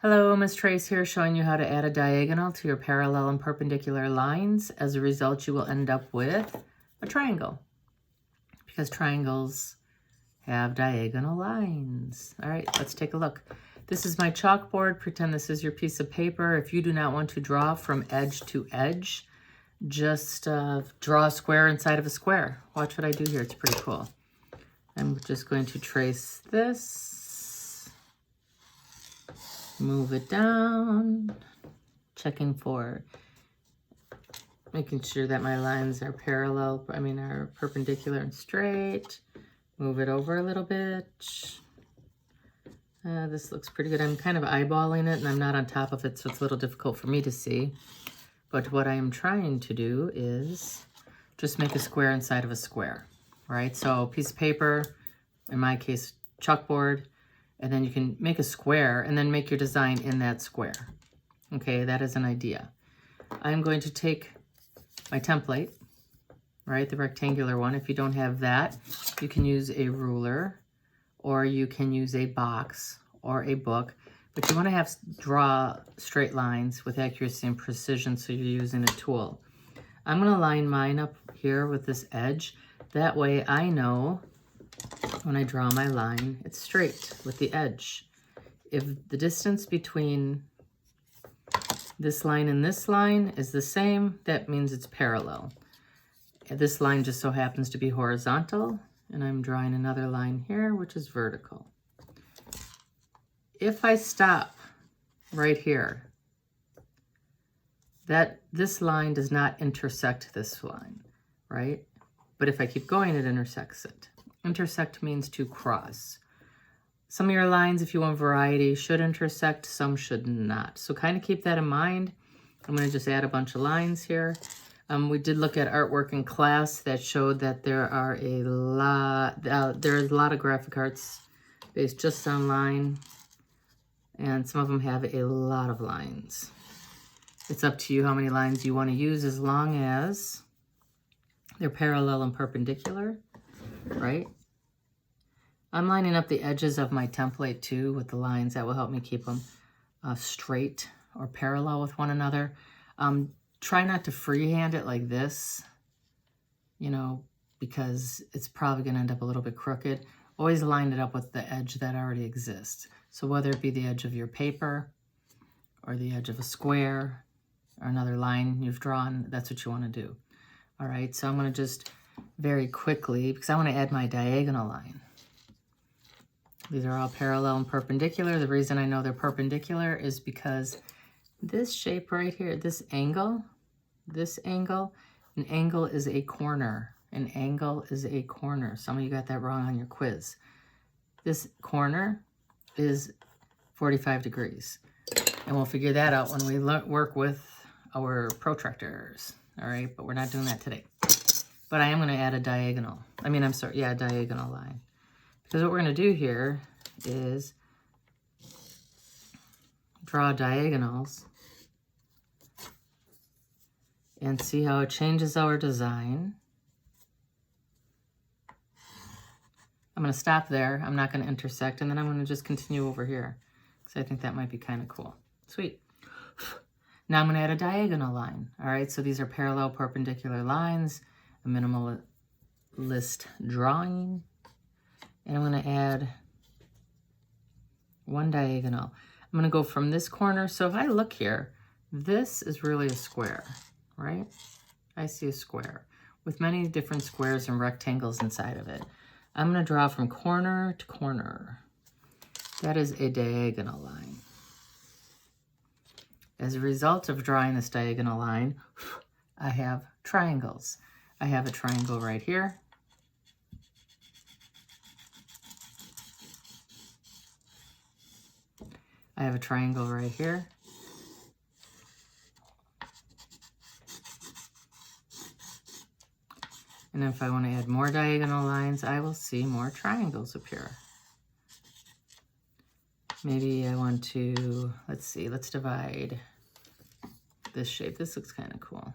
Hello, Ms. Trace here, showing you how to add a diagonal to your parallel and perpendicular lines. As a result, you will end up with a triangle because triangles have diagonal lines. All right, let's take a look. This is my chalkboard. Pretend this is your piece of paper. If you do not want to draw from edge to edge, just draw a square inside of a square. Watch what I do here. It's pretty cool. I'm just going to trace this. Move it down, checking for making sure that my lines are are perpendicular and straight. Move it over a little bit. This looks pretty good. I'm kind of eyeballing it and I'm not on top of it, so it's a little difficult for me to see. But what I am trying to do is just make a square inside of a square, right? So piece of paper, in my case, chalkboard, and then you can make a square and then make your design in that square. Okay, that is an idea. I'm going to take my template, right, the rectangular one. If you don't have that, you can use a ruler or you can use a box or a book, but you want to draw straight lines with accuracy and precision, so you're using a tool. I'm going to line mine up here with this edge. That way I know when I draw my line, it's straight with the edge. If the distance between this line and this line is the same, that means it's parallel. This line just so happens to be horizontal, and I'm drawing another line here, which is vertical. If I stop right here, this line does not intersect this line, right? But if I keep going, it intersects it. Intersect means to cross. Some of your lines, if you want variety, should intersect, some should not. So kind of keep that in mind. I'm going to just add a bunch of lines here. We did look at artwork in class that showed that there's a lot of graphic arts based just on line, and some of them have a lot of lines. It's up to you how many lines you want to use, as long as they're parallel and perpendicular, right? I'm lining up the edges of my template too with the lines. That will help me keep them straight or parallel with one another. Try not to freehand it like this, because it's probably going to end up a little bit crooked. Always line it up with the edge that already exists. So whether it be the edge of your paper or the edge of a square or another line you've drawn, that's what you want to do. All right, so I'm going to just very quickly, because I want to add my diagonal line. These are all parallel and perpendicular. The reason I know they're perpendicular is because this shape right here, this angle, an angle is a corner. An angle is a corner. Some of you got that wrong on your quiz. This corner is 45 degrees. And we'll figure that out when we work with our protractors. All right, but we're not doing that today. But I am going to add a diagonal. A diagonal line. Because what we're going to do here is draw diagonals and see how it changes our design. I'm going to stop there. I'm not going to intersect, and then I'm going to just continue over here because I think that might be kind of cool. Sweet. Now I'm going to add a diagonal line. All right, so these are parallel perpendicular lines, a minimalist drawing. And I'm going to add one diagonal. I'm going to go from this corner. So if I look here, this is really a square, right? I see a square with many different squares and rectangles inside of it. I'm going to draw from corner to corner. That is a diagonal line. As a result of drawing this diagonal line, I have triangles. I have a triangle right here. I have a triangle right here. And if I want to add more diagonal lines, I will see more triangles appear. Maybe I want to, let's divide this shape. This looks kind of cool.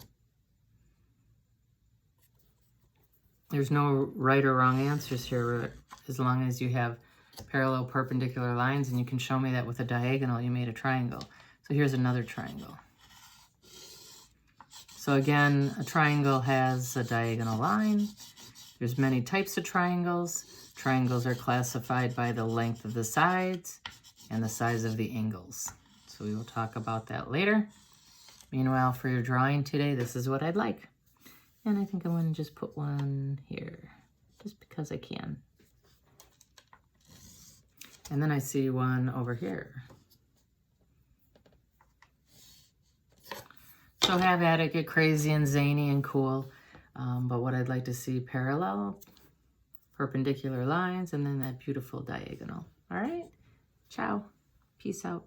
There's no right or wrong answers here, as long as you have parallel perpendicular lines, and you can show me that with a diagonal you made a triangle. So here's another triangle. So again, a triangle has a diagonal line. There's many types of triangles. Triangles are classified by the length of the sides and the size of the angles. So we will talk about that later. Meanwhile, for your drawing today, this is what I'd like. And I think I'm going to just put one here, just because I can. And then I see one over here. So have at it, get crazy and zany and cool. But what I'd like to see, parallel, perpendicular lines, and then that beautiful diagonal. All right? Ciao. Peace out.